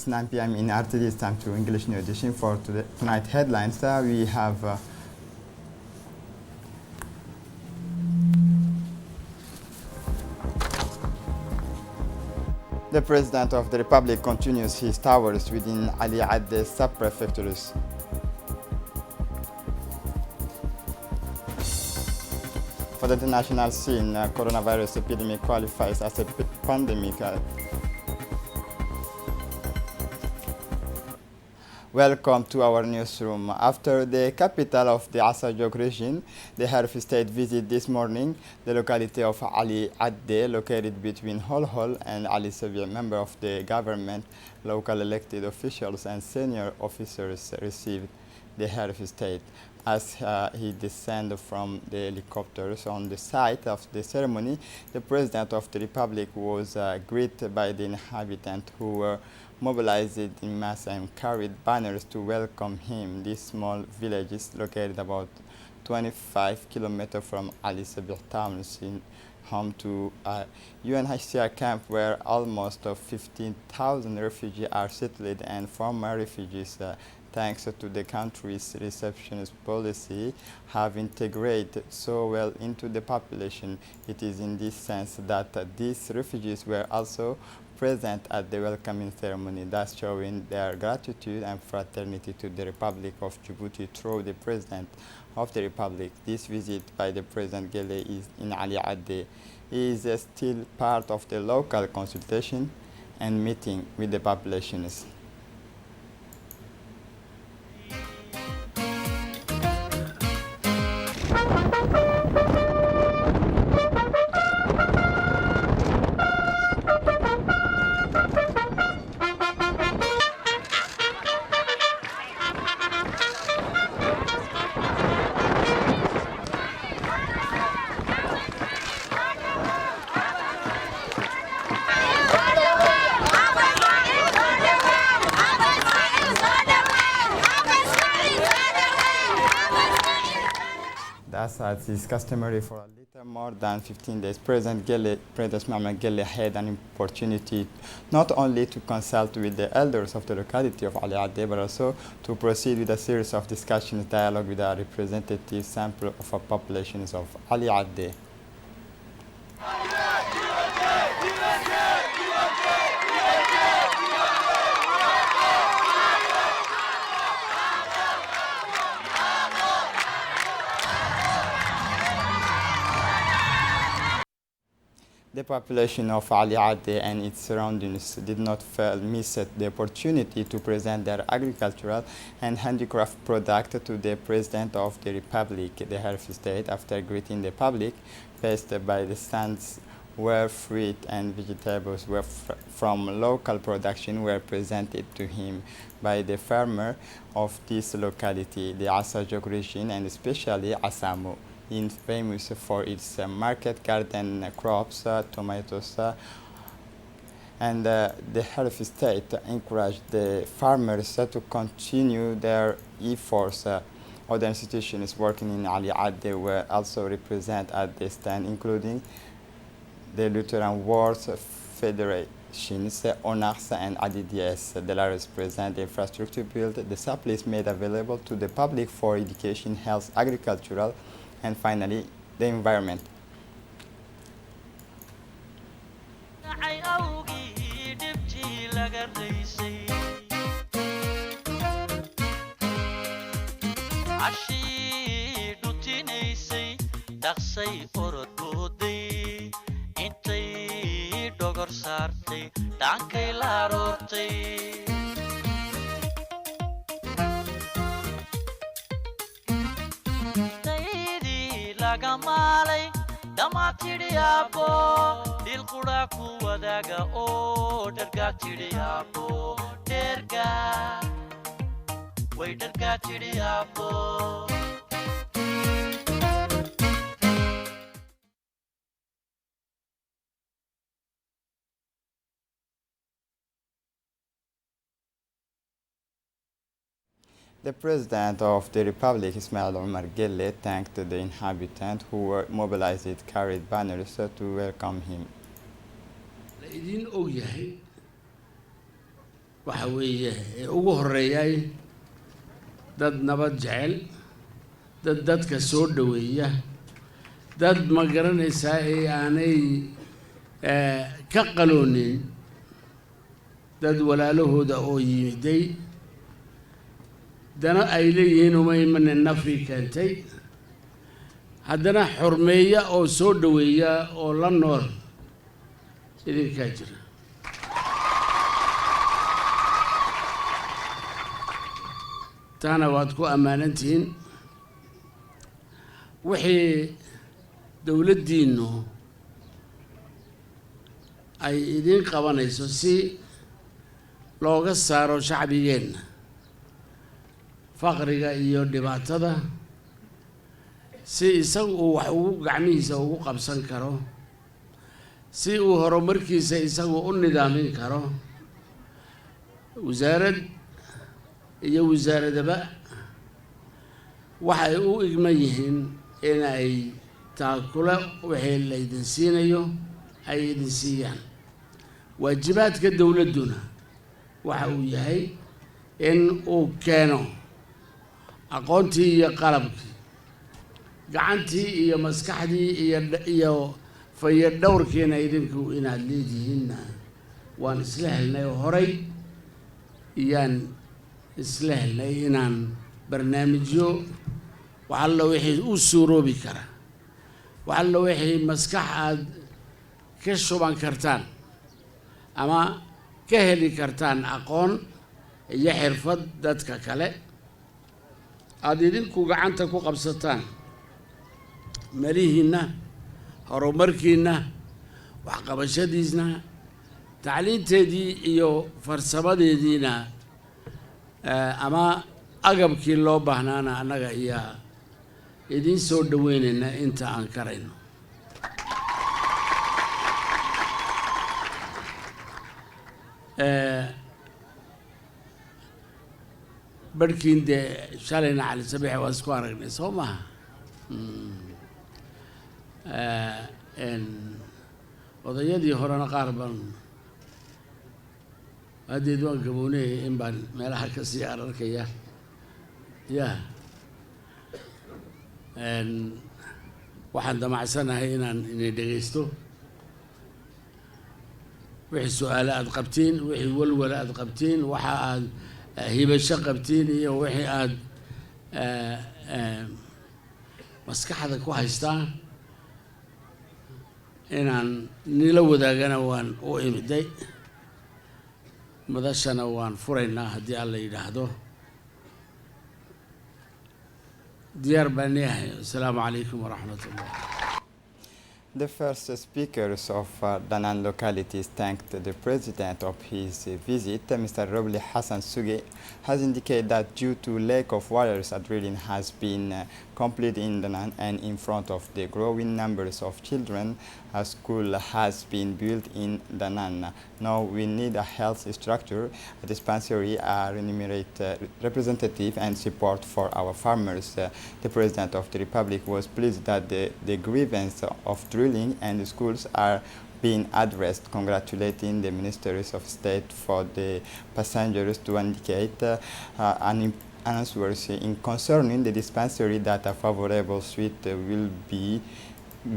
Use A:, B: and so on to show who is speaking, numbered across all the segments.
A: It's 9 p.m. in RTD. It's time to English New Edition for tonight headlines. We have the President of the Republic continues his towers within Ali Adde sub-prefectures. For the international scene, coronavirus epidemic qualifies as a pandemic. Welcome to our newsroom. After the capital of the Asajok region, the head of state visit this morning the locality of Ali Adde, located between Holhol and Ali Sabi. Member of the government, local elected officials and senior officers received the head of state. As he descended from the helicopters on the site of the ceremony, the President of the Republic was greeted by the inhabitants who were mobilized in mass and carried banners to welcome him. This small village is located about 25 kilometers from Ali Sabih town, home to a UNHCR camp where almost 15,000 refugees are settled and former refugees, thanks to the country's receptionist policy, have integrated so well into the population. It is in this sense that these refugees were also present at the welcoming ceremony, thus showing their gratitude and fraternity to the Republic of Djibouti through the President of the Republic. This visit by the President Gele is in Ali Adde is still part of the local consultation and meeting with the populations. As is customary for a little more than 15 days, President Mohamed Gele had an opportunity not only to consult with the elders of the locality of Ali Adde, but also to proceed with a series of discussions, dialogue with a representative sample of the populations of Ali Adde. The population of Ali Adde and its surroundings did not miss the opportunity to present their agricultural and handicraft product to the President of the Republic. The head of state, after greeting the public, passed by the stands where fruit and vegetables were from local production were presented to him by the farmer of this locality, the Asajok region, and especially Asamo, famous for its market garden crops, tomatoes, and the head of state encouraged the farmers to continue their efforts. Other institutions working in Ali Adde were also represented at the stand, including the Lutheran World Federations, ONARS, and ADDS. The largest present the infrastructure built, the supplies made available to the public for education, health, agricultural, and finally, the environment.
B: Gamalay damatiriyapo dilqura ku wadaga o derga tiriyapo derga way derga tiriyapo.
A: The President of the Republic, Ismail Omar Gelle, thanked the inhabitants who were mobilized, carried banners to welcome him.
C: La idin og yahay waxa weeye ugu horeeyay dad nabad jecel dad dadka soo dhaweeya dad ma garanaysaa ee aanay ka qaloonin dad walaalahooda oo yimiday dana ay leeyihiin uma imanin nafi keentay haddana xurmeeya oo soo dhaweeya oo la nool idinkaa jira taana waad ku ammaanantihiin wixii dowladdiinnu ay idin qabanayso si looga saaro shacbigeenna faqriga iyo dhibaatada si isagu uu wax ugu gacmihiisa ugu qabsan karo si uu horumarkiisa isagu u nidaamin karo wasaarad iyo wasaaradaba waxay u igman yihiin inay taakula wixii laydin siinayo ay idin siiyaan waajibaadka dowladduna waxa uu yahay in uu keeno aqoontii iyo qalabkii gacantii iyo maskaxdii iyo fayadhowrkiina idinku inaad leedihiinna waan isla helnay oo horay iyaan isla helnay inaan barnaamijyo waxalla wixii u suuroobi kara waxalla wixii maskax aad ka shuban kartaan ama ka heli kartaan aqoon iyo xirfad dadka kale aad idinku gacanta ku qabsataan malihiinna horumarkiinna waxqabashadiisna tacliinteedii iyo farsamadeediina ama agabkii loo baahnaana annaga iyaa idiin soo dhaweynayna inta aan karayno barhkiin dee shalayna cali sabiix waa isku aragnay soo maha odayadii horena qaar baan haddeed waan gabownayay in baan meelaha ka sii ararkaya ya waxaan damacsanahay inaan inay dhegaysto wixii su-aale aada qabtiin wixii walwala aada qabtiin waxa aada hibasho qabtiin iyo wixii aada maskaxda ku haystaa inaan nila wadaagana waan u imiday madashana waan furaynaa haddii alla yidhaahdo diyaar baan yahay assalaamu calaykum waraxmat ullah.
A: The first speakers of Danan localities thanked the president of his visit. Mr. Robli Hassan Suge has indicated that due to lack of water, a drilling has been complete in Danan, and in front of the growing numbers of children, a school has been built in Danan. Now we need a health structure, a dispensary, a representative and support for our farmers. The President of the Republic was pleased that the grievance of drilling and the schools are being addressed, congratulating the Ministers of State for the passengers to indicate an answers in concerning the dispensary that a favorable suite will be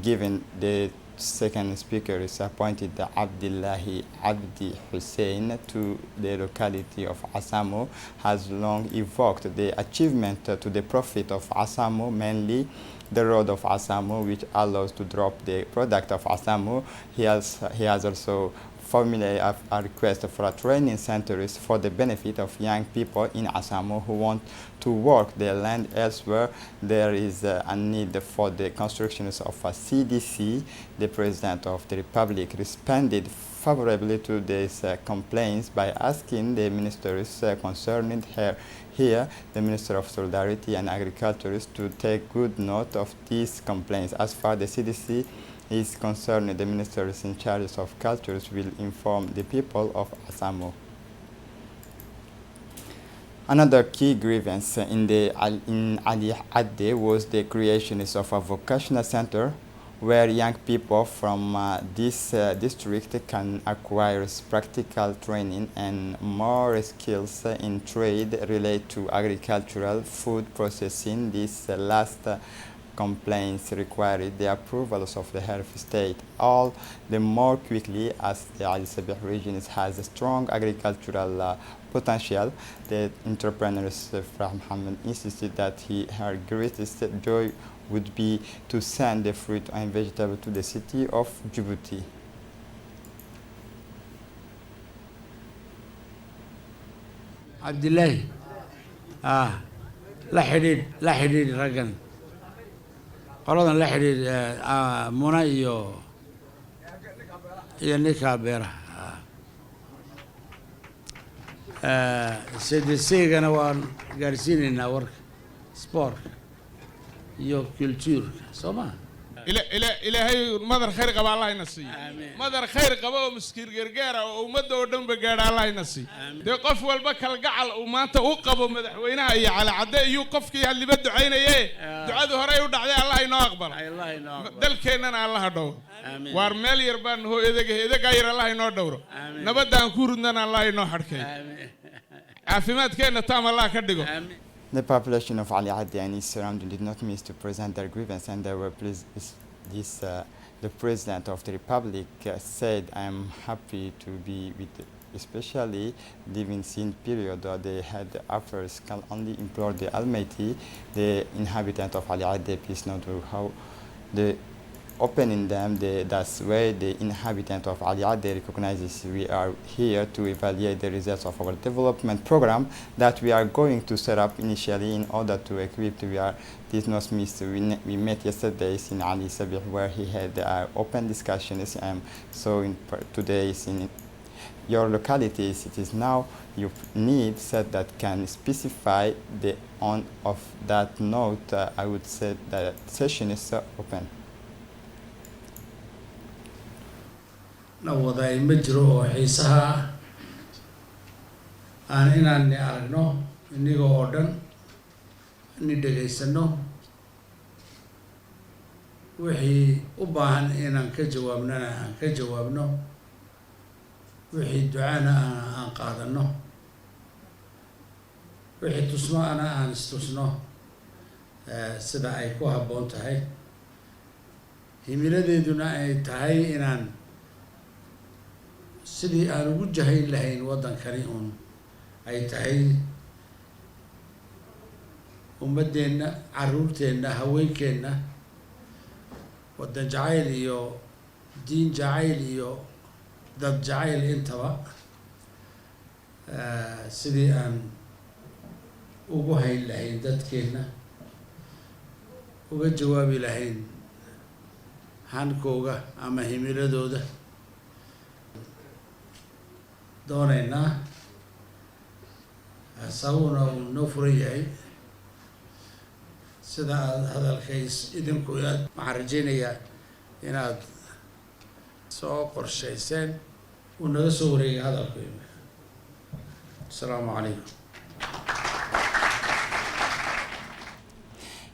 A: given. The second speaker is appointed Abdullahi Abdi Hussein to the locality of Asamo, has long evoked the achievement to the profit of Asamo, mainly the road of Asamo, which allows to drop the product of Asamo. He has also formulated a request for a training centers for the benefit of young people in Asamo who want to work their land elsewhere. There is a need for the constructions of a CDC. The President of the Republic responded favorably to these complaints by asking the ministers concerned here, the Minister of Solidarity and Agriculture, to take good note of these complaints. As far as the CDC is concerned, the ministers in charge of cultures will inform the people of Asamo. Another key grievance in Ali Adde was the creation of a vocational center where young people from this district can acquire practical training and more skills in trade related to agricultural food processing. This last complaints required the approvals of the head of state, all the more quickly as the Ali Sabih region has a strong agricultural potential. The entrepreneurs from Muhammad insisted that her greatest joy would be to send the fruit and vegetable to the city of Djibouti.
C: Abdullahi, la xidhiidh raggan qoladan la xidhiidh Muna iyo ninka beeraha CDC-gana waan gaarsiinaynaa warka sportka iyo culture-ka soo maha
D: إلهي مدر خير قبا الله ينسي مدر خير قبا ومسكير غيرغير او مدو دنب غير الله ينسي دي قف والبا كل قعل ومانتا او قبو مدحوينها iyo على عده iyo qofkii hal liba ducaynayay ducadu hore u dhacday Allah inoo aqbal dalkeenana Allah dhaw war meel yar baan hoo edaga yar Allah inoo dhawro nabadaan ku rudnana Allah inoo xarkay caafimaadkeena taam Allah ka dhigo.
A: The population of Ali Addi and his surroundings did not miss to present their grievance, and they were pleased. The President of the Republic said, "I am happy to be with, especially living scene period that they had affairs can only implore the Almighty, the inhabitant of Ali Addi, please not do how the opening them, that's where the inhabitant of Ali Addi recognizes we are here to evaluate the results of our development program that we are going to set up initially in order to equip. This not missed. We met yesterday in Ali Sabih where he had open discussions, and so today is in your localities. It is now you need set that can specify the on of that note. I would say that session is open.
C: نوضاي مجرو حيسها أنا إني أرنو إني قاعدن إني دقيسنو وحي أباهن إن كجوابنا كجوابنا وحي دعانا أنقاذنو وحي تسمع أنا أنستسنو سدا أي كوها بونتهاي هميلة دونا أي تهاي إنان sidii aan ugu jahayn lahayn waddankani uun ay tahay ummadeenna carruurteenna haweenkeenna waddan jacayl iyo diin jacayl iyo dad jacayl intaba sidii aan ugu hayn lahayn dadkeenna uga jawaabi lahayn hankooga ama himiladooda doonaynaa sababuna uu noo furan yahay sida aad hadalkays idinku waxaan rajaynayaa inaad soo qorshayseen uu naga soo wareegay hadalku. Asalaamu calaykum.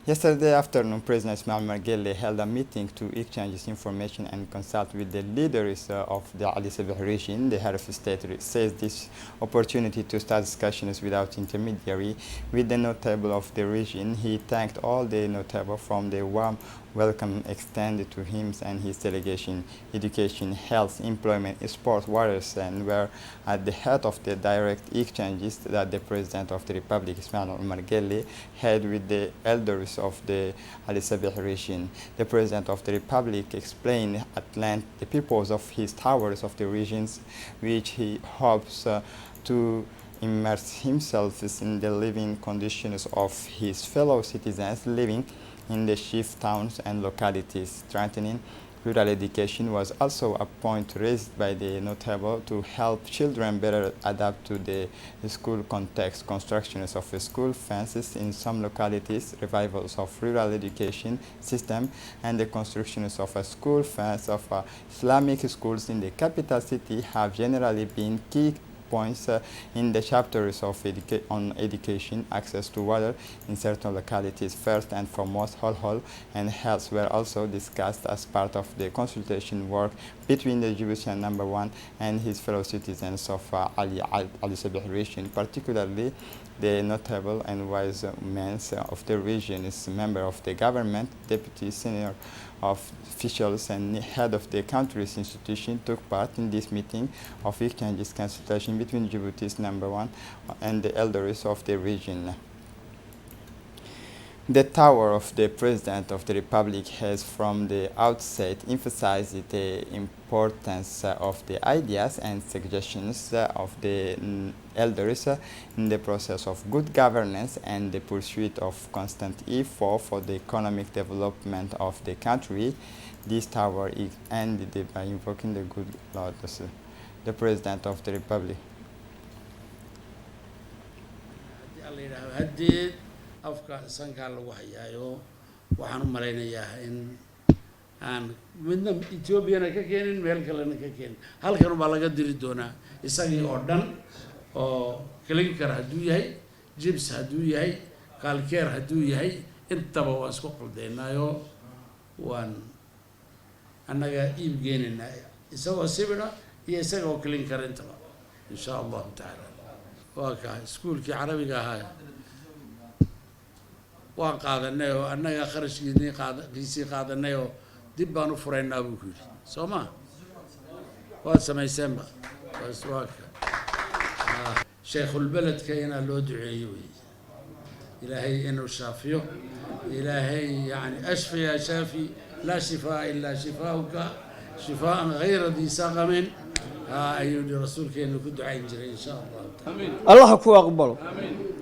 A: Yesterday afternoon, President Ismail Margelle held a meeting to exchange information and consult with the leaders of the Ali Sabih region. The head of state says this opportunity to start discussions without intermediary with the notable of the region. He thanked all the notable from the warm welcome extended to him and his delegation. Education, health, employment, sport, warriors, and were at the head of the direct exchanges that the President of the Republic, Ismail Margelle, had with the elders of the Ali Sabih region. The President of the Republic explained at length the purpose of his towers of the regions, which he hopes to immerse himself in the living conditions of his fellow citizens living in the chief towns and localities. Strengthening rural education was also a point raised by the notable to help children better adapt to the school context. Constructions of school fences in some localities, revivals of rural education system, and the constructions of a school fence of Islamic schools in the capital city have generally been key points in the chapters of on education, access to water in certain localities. First and foremost, whole and health were also discussed as part of the consultation work between the Djiboutian number one and his fellow citizens of Ali Sabih region, particularly the notable and wise men of the region is member of the government, deputy senior officials and head of the country's institution took part in this meeting of exchanges consultation between Djibouti's number one and the elders of the region. The tower of the President of the Republic has from the outset emphasized the importance of the ideas and suggestions of the elders in the process of good governance and the pursuit of constant effort for the economic development of the country. This tower is ended by invoking the good Lord, the President of the Republic.
C: afka sankaa lagu hayaayo waxaan u malaynayaa in aan midna Ethiopiana ka keenin meel kalena ka keenin halkan baa laga diri doonaa isagii oo dhan oo kelin kara haduu yahay jibs haduu yahay kalkeer haduu yahay intaba waa isku qaldeynaayo waan annaga iib geenina isagoo sibira iyo isagoo kelin kara intaba insha Allah taala waa ka iskuulkii carabiga ahaa waan qaadanay oo annaga qarashkiisii qaadanay oo dib baan u furaynaa buu yiri Sooma waa sameeysanba waswaaka sheekhul baladka ina loo duceeyo ilaahay inuu shaafiyo ilaahay yani ashfi ya shafi la shifaa illa shifaa'uka shifaa'an ghayra dhi saqamin ayuu rasuulkeenu ku ducayn jiray insha Allah amiin
E: Allah ku aqbalo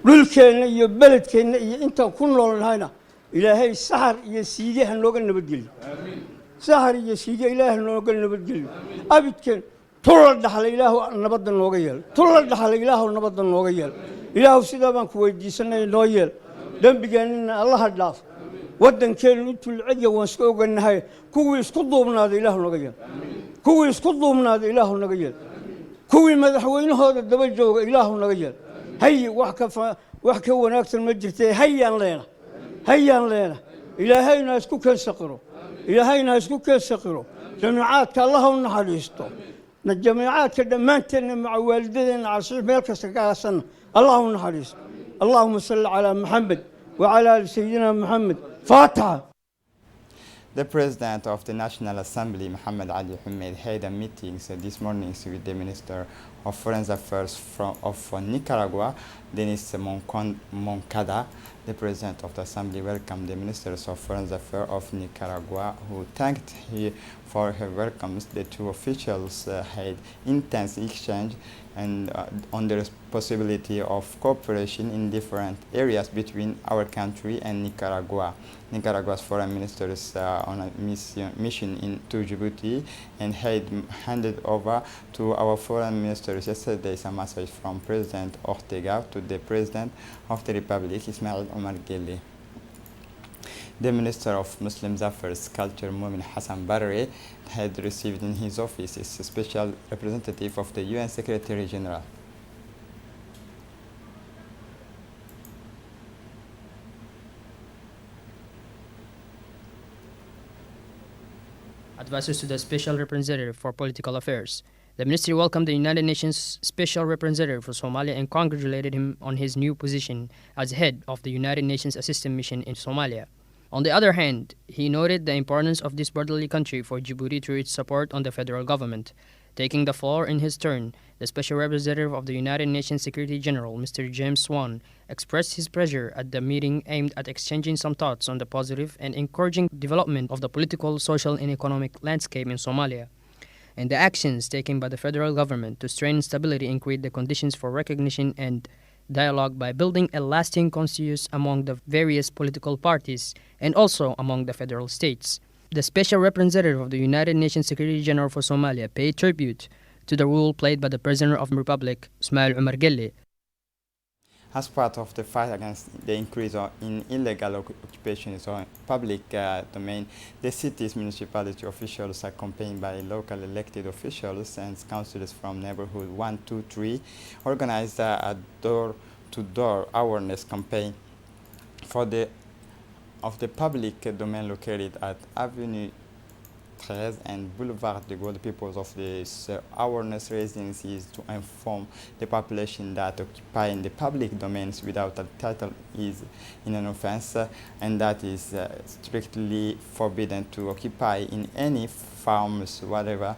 E: dhulkeena iyo baladkeena iyo inta ku noolnahayna ilaahay sahar iyo siigaha nooga nabadgeliyo amiin sahar iyo siiga ilaahay nooga nabadgeliyo abidkeen tulla dhaxal ilaahu nabadda nooga yeel tulla dhaxal ilaahu nabadda nooga yeel ilaahu sida baan ku weydiisanay noo yeel dambigeena Allah dhaaf wadankeena intuu lacag waan soo oganahay kuwii isku duubnaada ilaahu nooga yeel kuwii isku duubnaada ilaahu nooga yeel kuwii madaxweynahooda daba jooga ilaahu nooga yeel hay wax ka wanaagsan ma jirtay hayaan leena ilaahayna isku keensaqiro jamiicaadka Allah u naxariisto jamiicaadka dhamaanteena maca waalidadeena casiir meel kasta ka aasan Allah u naxariisto Allahumma salli ala Muhammad wa ala ali sayyidina Muhammad Fatiha.
A: The President of the National Assembly, Mohamed Ali Humed, had a meeting this morning with the Minister of Foreign Affairs of Nicaragua, Denis Moncada. The President of the Assembly welcomed the Ministers of Foreign Affairs of Nicaragua, who thanked him for her welcomes. The two officials had intense exchange and on the possibility of cooperation in different areas between our country and Nicaragua. Nicaragua's foreign minister is on a mission to Djibouti and had handed over to our foreign ministers yesterday a message from President Ortega to the President of the Republic, Ismail Omar Guelleh. The Minister of Muslim Affairs, Culture, Mumin Hassan Barre, had received in his office a special representative of the UN Secretary General.
F: Advisors to the Special Representative for Political Affairs. The ministry welcomed the United Nations Special Representative for Somalia and congratulated him on his new position as head of the United Nations Assistance Mission in Somalia. On the other hand, he noted the importance of this brotherly country for Djibouti through its support on the federal government. Taking the floor in his turn, the Special Representative of the United Nations Secretary General, Mr. James Swan, expressed his pleasure at the meeting aimed at exchanging some thoughts on the positive and encouraging development of the political, social, and economic landscape in Somalia, and the actions taken by the federal government to strengthen stability and create the conditions for recognition and dialogue by building a lasting consensus among the various political parties and also among the federal states. The Special Representative of the United Nations Secretary General for Somalia paid tribute to the role played by the President of the Republic, Ismail Omar Guelleh.
A: As part of the fight against the increase in illegal occupations on public domain, the city's municipality officials, accompanied by local elected officials and councillors from neighborhood 1, 2, 3, organized a door-to-door awareness campaign of the public domain located at Avenue 13 and Boulevard de Gaulle. The purpose of this awareness raising is to inform the population that occupying the public domains without a title is an offense, and that is strictly forbidden to occupy in any farms, whatever,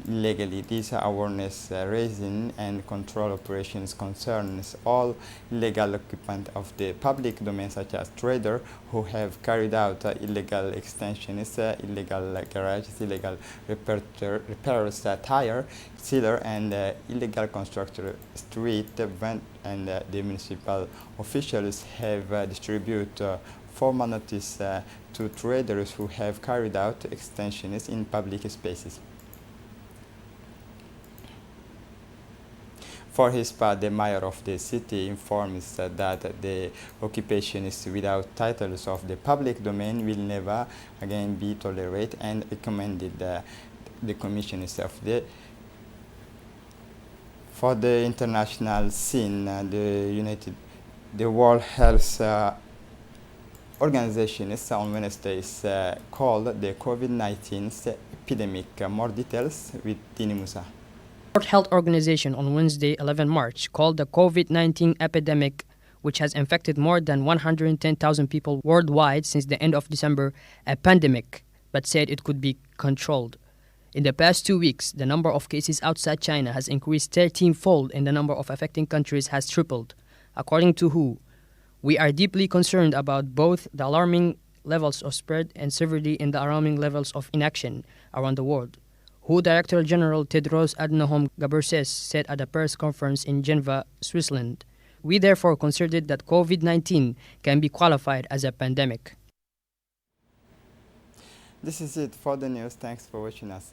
A: legally. This awareness raising and control operations concerns all illegal occupants of the public domain, such as traders who have carried out illegal extensions, illegal garages, illegal repairers, tire sealer, and illegal constructor, street vent, and the municipal officials have distributed formal notice to traders who have carried out extensions in public spaces. For his part, the mayor of the city informs that the occupationists without titles of the public domain will never again be tolerated, and recommended the commissioners of for the international scene, the World Health Organization is on Wednesday called the COVID-19 epidemic. More details with Dini Musa.
F: World Health Organization on Wednesday, 11 March, called the COVID-19 epidemic, which has infected more than 110,000 people worldwide since the end of December, a pandemic, but said it could be controlled. In the past 2 weeks, the number of cases outside China has increased 13-fold and the number of affecting countries has tripled. According to WHO, we are deeply concerned about both the alarming levels of spread and severity in the alarming levels of inaction around the world. WHO Director General Tedros Adhanom Ghebreyesus said at a press conference in Geneva, Switzerland. We therefore considered that COVID-19 can be qualified as a pandemic.
A: This is it for the news. Thanks for watching us.